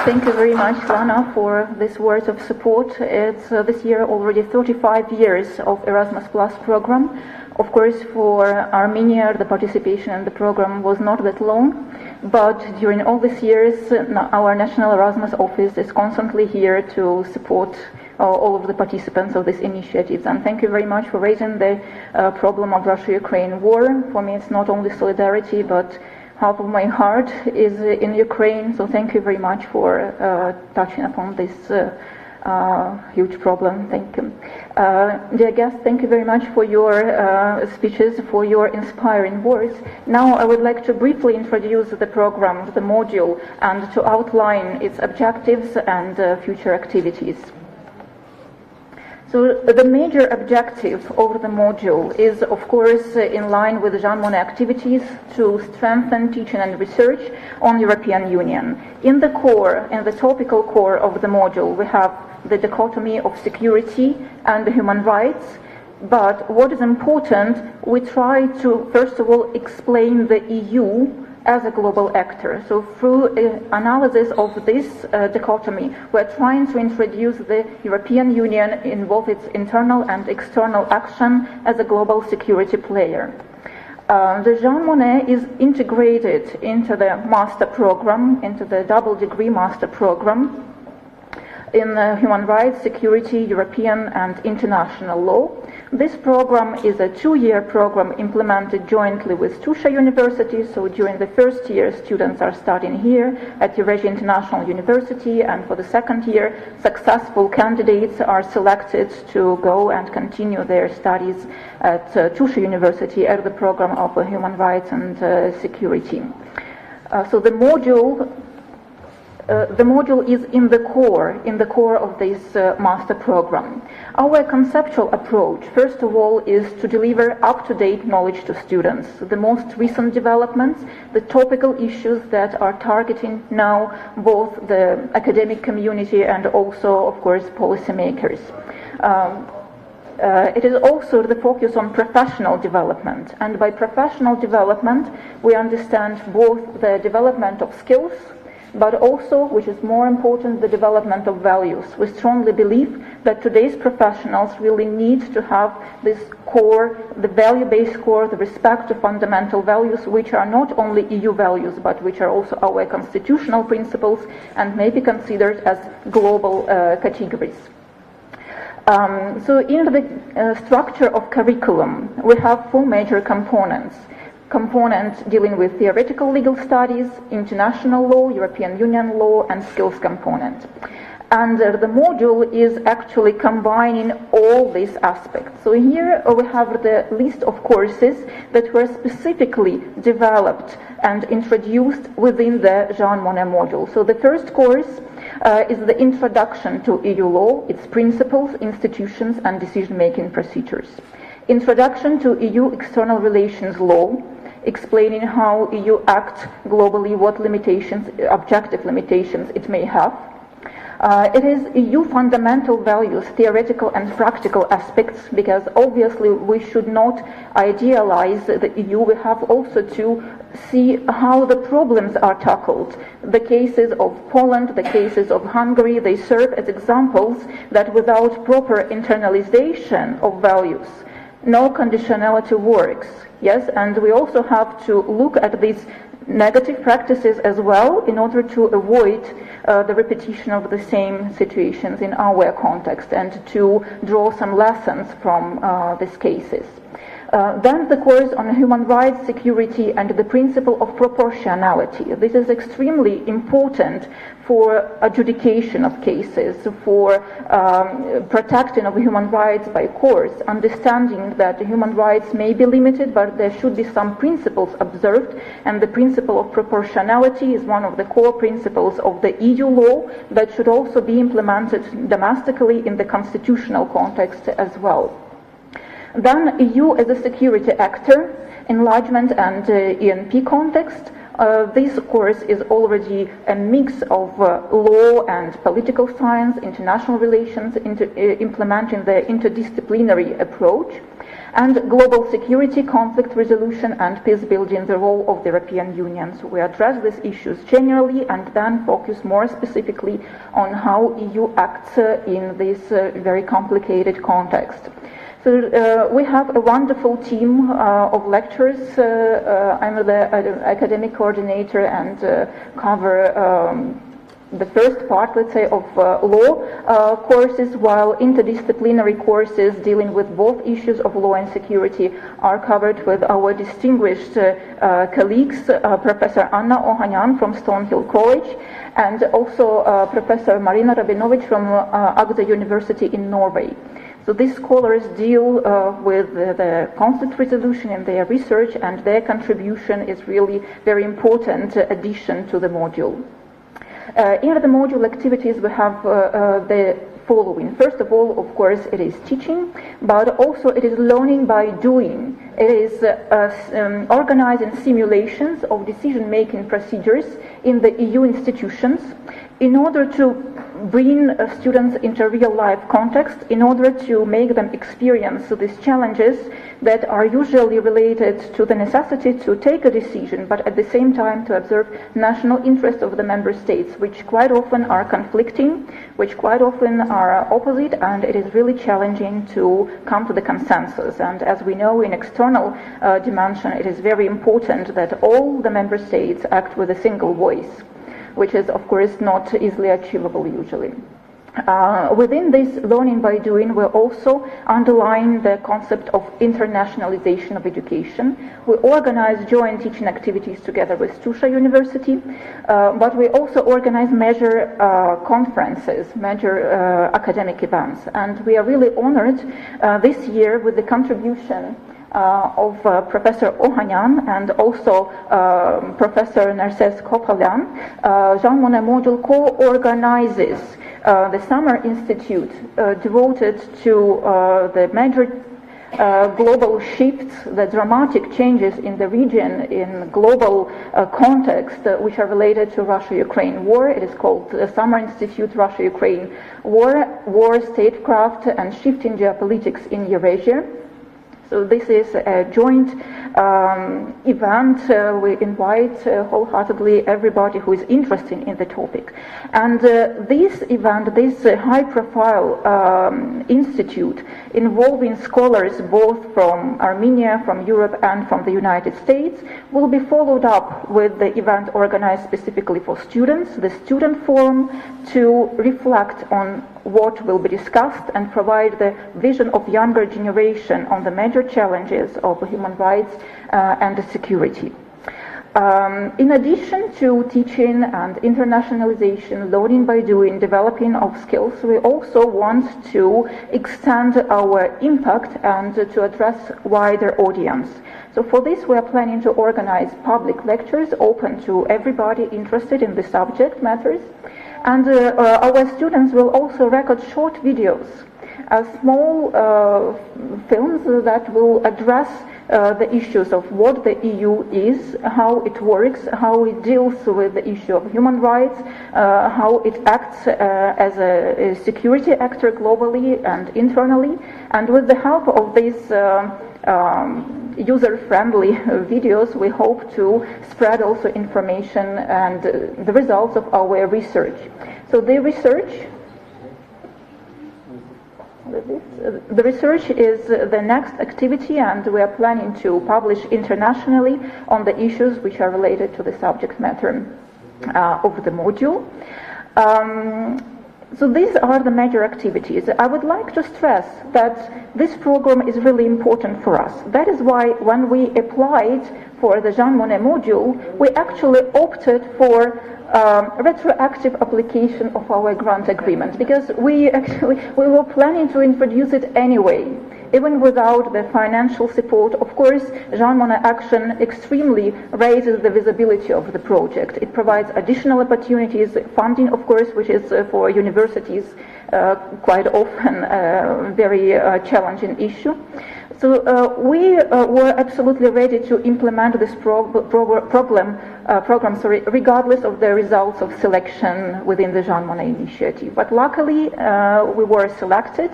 Thank you very much, Lana, for this words of support. It's this year already 35 years of Erasmus Plus program. Of course, for Armenia, the participation in the program was not that long, but during all these years, our National Erasmus Office is constantly here to support all of the participants of these initiatives. And thank you very much for raising the problem of Russia-Ukraine war. For me, it's not only solidarity, but half of my heart is in Ukraine, so thank you very much for touching upon this huge problem. Thank you. Dear guests, thank you very much for your speeches, for your inspiring words. Now I would like to briefly introduce the program, the module, and to outline its objectives and future activities. So the major objective of the module is, of course, in line with Jean Monnet activities to strengthen teaching and research on European Union. In the core, in the topical core of the module, we have the dichotomy of security and human rights. But what is important, we try to, first of all, explain the EU as a global actor. So through analysis of this dichotomy, we're trying to introduce the European Union in both its internal and external action as a global security player. The Jean Monnet is integrated into the master program, into the double degree master program in human rights, security, European and international law. This program is a 2-year program implemented jointly with Tusha University. So during the first year, students are studying here at Eurasia International University, and for the second year, successful candidates are selected to go and continue their studies at Tusha University at the program of human rights and security. So the module is in the core of this master program. Our conceptual approach, first of all, is to deliver up-to-date knowledge to students, the most recent developments, the topical issues that are targeting now both the academic community and also, of course, policymakers. It is also the focus on professional development, and by professional development we understand both the development of skills, but also, which is more important, the development of values. We strongly believe that today's professionals really need to have this core, the value-based core, the respect to fundamental values, which are not only EU values, but which are also our constitutional principles and may be considered as global categories. So in the structure of curriculum, we have 4 major components. Component dealing with theoretical legal studies, international law, European Union law, and skills component. And the module is actually combining all these aspects. So here we have the list of courses that were specifically developed and introduced within the Jean Monnet module. So the first course is the introduction to EU law, its principles, institutions, and decision-making procedures. Introduction to EU external relations law, explaining how EU acts globally, what limitations, objective limitations it may have. It is EU fundamental values, theoretical and practical aspects, because obviously we should not idealize the EU. We have also to see how the problems are tackled. The cases of Poland, the cases of Hungary, they serve as examples that without proper internalization of values, no conditionality works. Yes, and we also have to look at these negative practices as well in order to avoid the repetition of the same situations in our context and to draw some lessons from these cases. Then the course on human rights, security, and the principle of proportionality. This is extremely important for adjudication of cases, for protecting of human rights by courts, understanding that human rights may be limited, but there should be some principles observed, and the principle of proportionality is one of the core principles of the EU law that should also be implemented domestically in the constitutional context as well. Then EU as a security actor, enlargement and ENP context. This, of course, is already a mix of law and political science, international relations, implementing the interdisciplinary approach. and global security, conflict resolution, and peace building, the role of the European Union. So we address these issues generally and then focus more specifically on how EU acts in this very complicated context. So we have a wonderful team of lecturers. I'm the academic coordinator and cover the first part, let's say, of law courses, while interdisciplinary courses dealing with both issues of law and security are covered with our distinguished colleagues, Professor Anna Ohanyan from Stonehill College, and also Professor Marina Rabinovich from Agder University in Norway. So these scholars deal with the conflict resolution in their research, and their contribution is really very important addition to the module. In the module activities, we have the following. First of all, of course, it is teaching, but also it is learning by doing. It is organizing simulations of decision-making procedures in the EU institutions in order to bring students into real-life context, in order to make them experience these challenges that are usually related to the necessity to take a decision, but at the same time to observe national interests of the member states, which quite often are conflicting, which quite often are opposite, and it is really challenging to come to the consensus. And as we know, in external dimension, it is very important that all the member states act with a single voice, which is, of course, not easily achievable usually. Within this learning by doing, we also underline the concept of internationalization of education. We organize joint teaching activities together with Stusha University, but we also organize major conferences, major academic events. And we are really honored this year with the contribution of Professor Ohanyan and also Professor Narses Kopalyan. Jean Monnet module co-organizes the Summer Institute devoted to the major global shifts, the dramatic changes in the region in global context, which are related to Russia-Ukraine war. It is called the Summer Institute Russia-Ukraine War, Statecraft and Shifting Geopolitics in Eurasia. So this is a joint event. We invite wholeheartedly everybody who is interested in the topic. And this event, this high-profile institute involving scholars both from Armenia, from Europe, and from the United States, will be followed up with the event organized specifically for students, the student forum, to reflect on what will be discussed and provide the vision of younger generation on the major challenges of human rights and security. In addition to teaching and internationalization, learning by doing, developing of skills, we also want to extend our impact and to address wider audience. So for this, we are planning to organize public lectures open to everybody interested in the subject matters. And our students will also record short videos, small films that will address the issues of what the EU is, how it works, how it deals with the issue of human rights, how it acts as a security actor globally and internally. And with the help of these user-friendly videos, we hope to spread also information and the results of our research. So the research is the next activity, and we are planning to publish internationally on the issues which are related to the subject matter of the module. So these are the major activities. I would like to stress that this program is really important for us. That is why when we applied for the Jean Monnet module, we actually opted for retroactive application of our grant agreement, because we were planning to introduce it anyway, even without the financial support. Of course, Jean Monnet Action extremely raises the visibility of the project. It provides additional opportunities, funding, of course, which is for universities quite often a very challenging issue. So we were absolutely ready to implement this program regardless of the results of selection within the Jean Monnet initiative. But luckily, we were selected.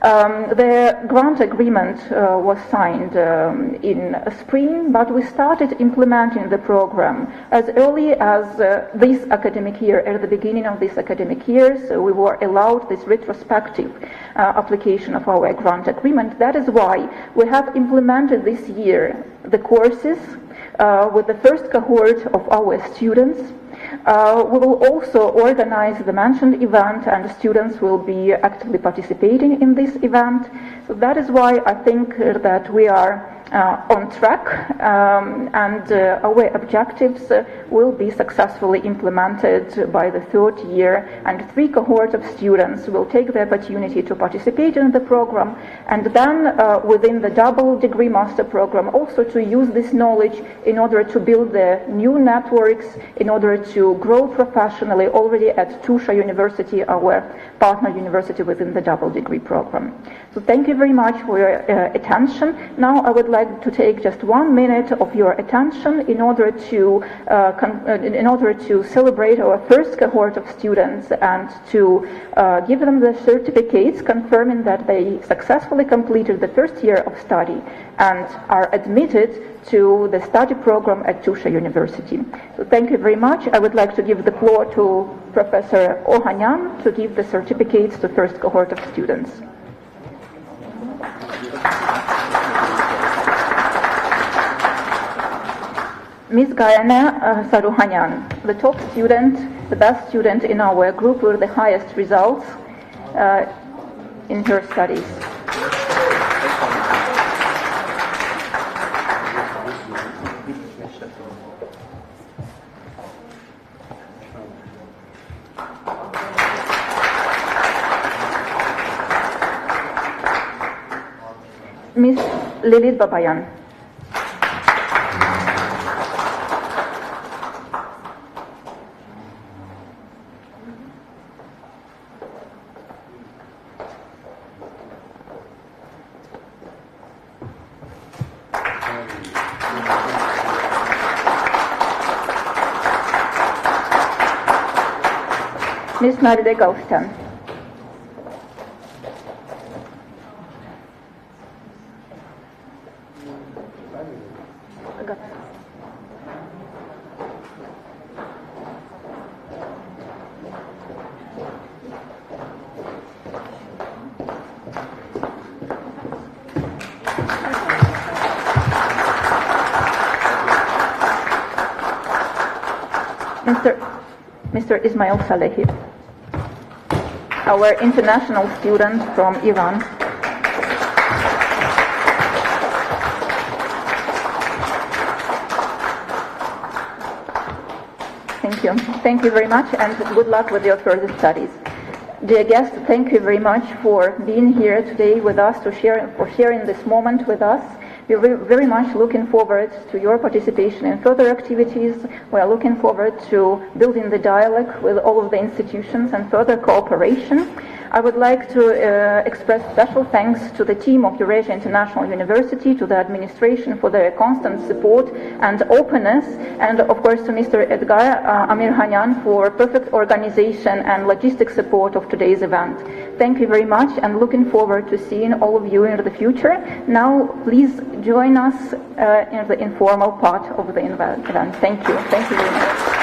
The grant agreement was signed in spring, but we started implementing the program as early as this academic year. At the beginning of this academic year, so we were allowed this retrospective application of our grant agreement. That is why we have implemented this year the courses with the first cohort of our students. We will also organize the mentioned event, and students will be actively participating in this event. So that is why I think that we are on track, and our objectives will be successfully implemented by the third year, and 3 cohorts of students will take the opportunity to participate in the program, and then within the double degree master program also to use this knowledge in order to build the new networks, in order to grow professionally already at Tusha University, our partner university within the double degree program. So thank you very much for your attention. Now I would like to take just 1 minute of your attention in order to celebrate our first cohort of students and to give them the certificates confirming that they successfully completed the first year of study and are admitted to the study program at Tusha University. So thank you very much. I would like to give the floor to Professor Ohanyan to give the certificates to first cohort of students. Ms. Gayane Saruhanyan, the top student, the best student in our group with the highest results in her studies. Ms. Lilith Babayan. Ms. Naride Gaustan. Mr. Ismail Salehi, our international student from Iran. Thank you. Thank you very much, and good luck with your further studies. Dear guests, thank you very much for being here today with us, for sharing this moment with us. We're very much looking forward to your participation in further activities. We are looking forward to building the dialogue with all of the institutions and further cooperation. I would like to express special thanks to the team of Eurasia International University, to the administration for their constant support and openness, and of course to Mr. Edgar Amirhanyan for perfect organization and logistic support of today's event. Thank you very much, and looking forward to seeing all of you in the future. Now, please join us in the informal part of the event. Thank you. Thank you very much.